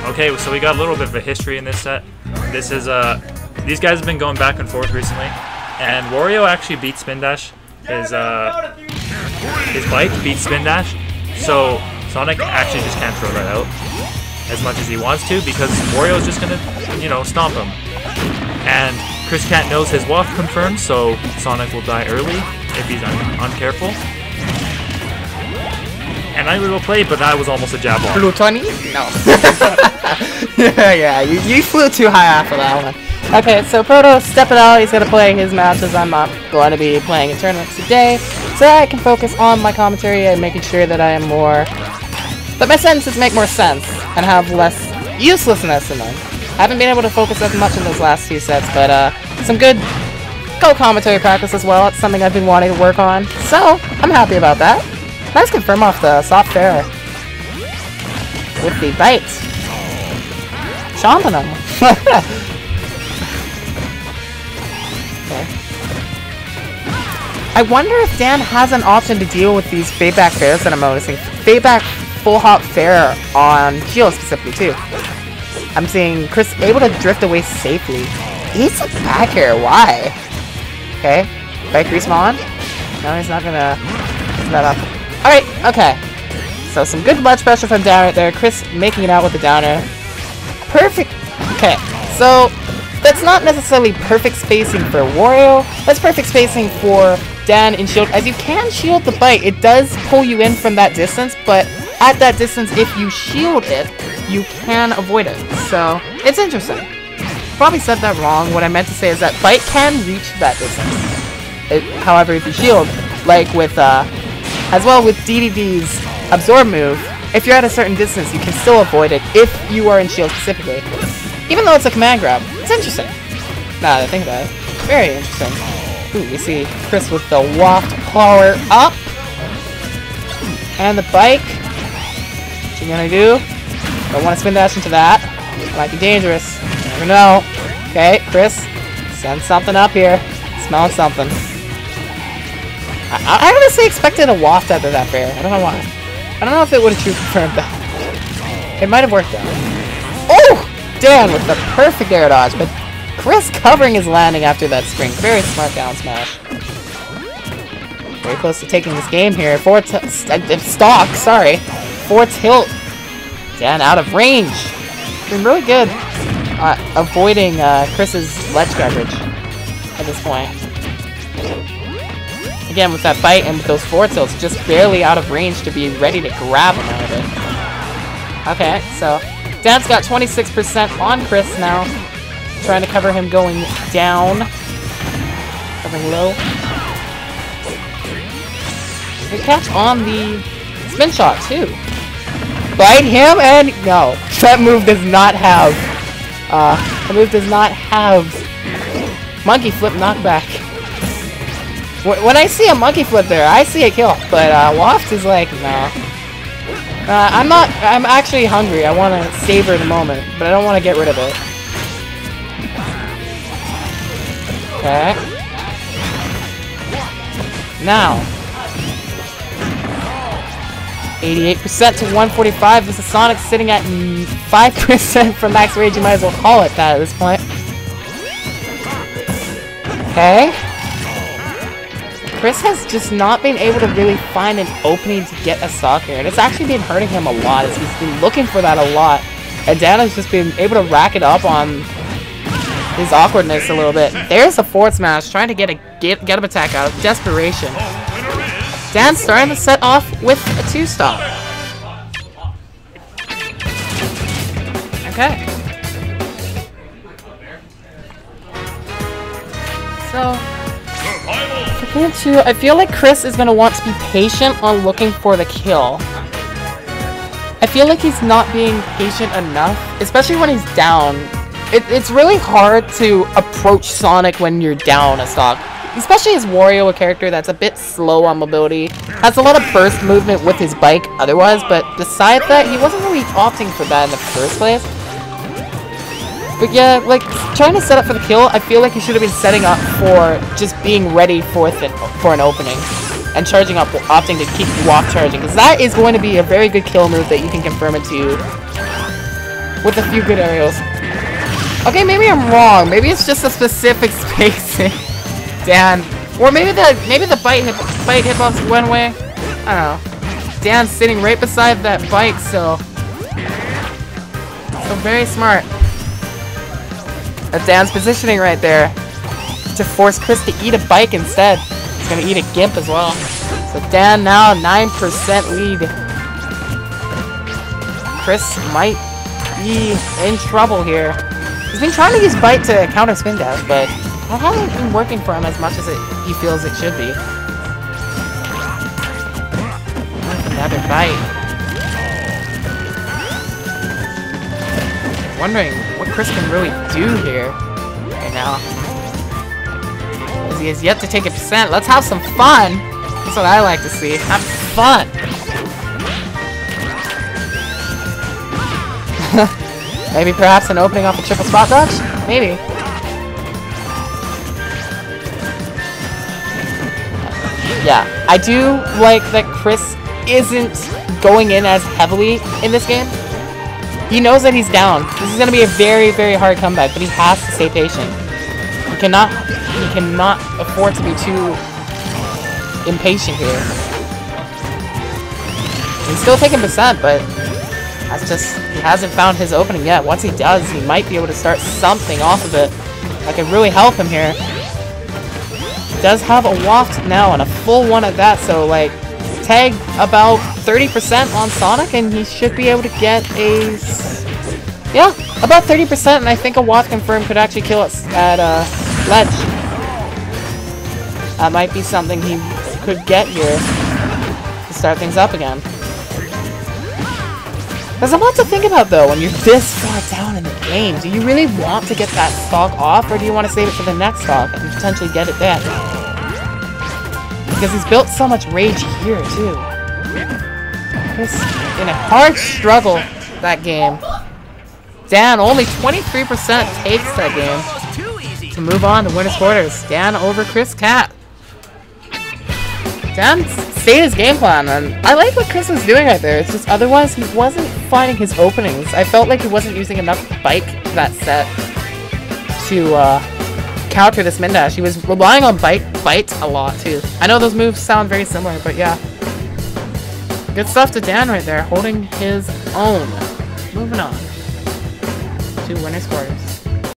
Okay, so we got a little bit of a history in this set. This is these guys have been going back and forth recently, and Wario actually beat Spin Dash. His bike beats Spin Dash, so Sonic actually just can't throw that out as much as he wants to because Wario's just gonna, you know, stomp him. And ChrisCat knows his waft confirmed, so Sonic will die early if he's uncareful. And I will play, but that was almost a jab on. Plutoni? No. yeah, you flew too high after that one. Okay, so Proto stepping out. He's going to play his matches. I'm not going to be playing in tournaments today, so I can focus on my commentary and making sure that I am more... that my sentences make more sense and have less uselessness in them. I haven't been able to focus as much in those last few sets, but some good co-commentary practice as well. It's something I've been wanting to work on, so I'm happy about that. Nice confirm off the soft fair with the bite. Chomping him. Okay. I wonder if Dan has an option to deal with these fade back fairs that I'm noticing. Fade back full hop fair on Geo specifically too. I'm seeing Chris able to drift away safely. He's a back air. Why? Okay. Bike respawn. No, he's not gonna mess that up. Alright, okay. So some good ledge pressure from down right there. Chris making it out with the downer. Perfect. Okay, so that's not necessarily perfect spacing for Wario. That's perfect spacing for Dan in shield. As you can shield the bite, it does pull you in from that distance, but at that distance, if you shield it, you can avoid it. So it's interesting. Probably said that wrong. What I meant to say is that bite can reach that distance. However, if you shield, like with as well with DDD's absorb move, if you're at a certain distance, you can still avoid it if you are in shield specifically. Even though it's a command grab. It's interesting. Now that I think about it. Very interesting. Ooh, we see Chris with the waft power up. And the bike. What's he gonna do? Don't want to spin dash into that. Might be dangerous. You never know. Okay, Chris. Send something up here. Smelling something. I honestly expected a waft out of that fair. I don't know why. I don't know if it would have true confirmed that. It might have worked out. Oh! Dan with the perfect air dodge, but Chris covering his landing after that spring. Very smart down smash. Very close to taking this game here. Stock, sorry. 4 tilt. Dan out of range. Been really good avoiding Chris's ledge coverage at this point. Again, with that bite and with those 4 tilts, just barely out of range to be ready to grab him out of it. Okay, so Dan's got 26% on Chris now. Trying to cover him going down. Covering low. Good catch on the spin shot, too. Bite him and no. That move does not have monkey flip knockback. When I see a monkey flip there, I see a kill, but Waft is like, no. I'm actually hungry. I want to savor the moment, but I don't want to get rid of it. Okay. Now. 88% to 145. This is Sonic sitting at 5% for max rage. You might as well call it that at this point. Okay. Chris has just not been able to really find an opening to get a stock here, and it's actually been hurting him a lot as he's been looking for that a lot. And Dan has just been able to rack it up on his awkwardness a little bit. There's a forward smash, trying to get him attack out of desperation. Dan's starting to set off with a 2-stop. Okay. So, for game 2, I feel like Chris is going to want to be patient on looking for the kill. I feel like he's not being patient enough, especially when he's down. It's really hard to approach Sonic when you're down a stock. Especially as Wario, a character that's a bit slow on mobility, has a lot of burst movement with his bike otherwise, but besides that, he wasn't really opting for that in the first place. But yeah, like, trying to set up for the kill, I feel like he should have been setting up for just being ready for an opening. And charging up, opting to keep walk charging, because that is going to be a very good kill move that you can confirm into with a few good aerials. Okay, maybe I'm wrong. Maybe it's just a specific spacing. Dan. Or maybe the bite hitbox went away. I don't know. Dan's sitting right beside that bike, so very smart. Dan's positioning right there to force Chris to eat a bike instead. He's gonna eat a gimp as well. So Dan now 9% lead. Chris might be in trouble here. He's been trying to use bite to counter spin dash, but that hasn't been working for him as much as he feels it should be. Another bite. Wondering what Chris can really do here right now. As he has yet to take a percent. Let's have some fun. That's what I like to see. Have fun. Maybe perhaps an opening off a triple spot dodge? Maybe. Yeah, I do like that Chris isn't going in as heavily in this game. He knows that he's down. This is going to be a very, very hard comeback, but he has to stay patient. He cannot afford to be too impatient here. He's still taking percent, but he hasn't found his opening yet. Once he does, he might be able to start something off of it that could really help him here. He does have a waft now and a full one at that, so like tag about 30% on Sonic and he should be able to get a, yeah, about 30%, and I think a waft confirm could actually kill us at ledge. That might be something he could get here to start things up again. There's a lot to think about though when you're this far down in the game. Do you really want to get that stock off, or do you want to save it for the next stock and potentially get it then? Because he's built so much rage here too. He's in a hard struggle that game. Dan only 23% takes that game to move on to winner's quarters. Dan over ChrisCat. Dan stayed his game plan, and I like what Chris was doing right there. It's just otherwise he wasn't finding his openings. I felt like he wasn't using enough bike that set to counter this min dash. He was relying on bite a lot too. I know those moves sound very similar, but yeah. Good stuff to Dan right there, holding his own. Moving on to winner's quarters.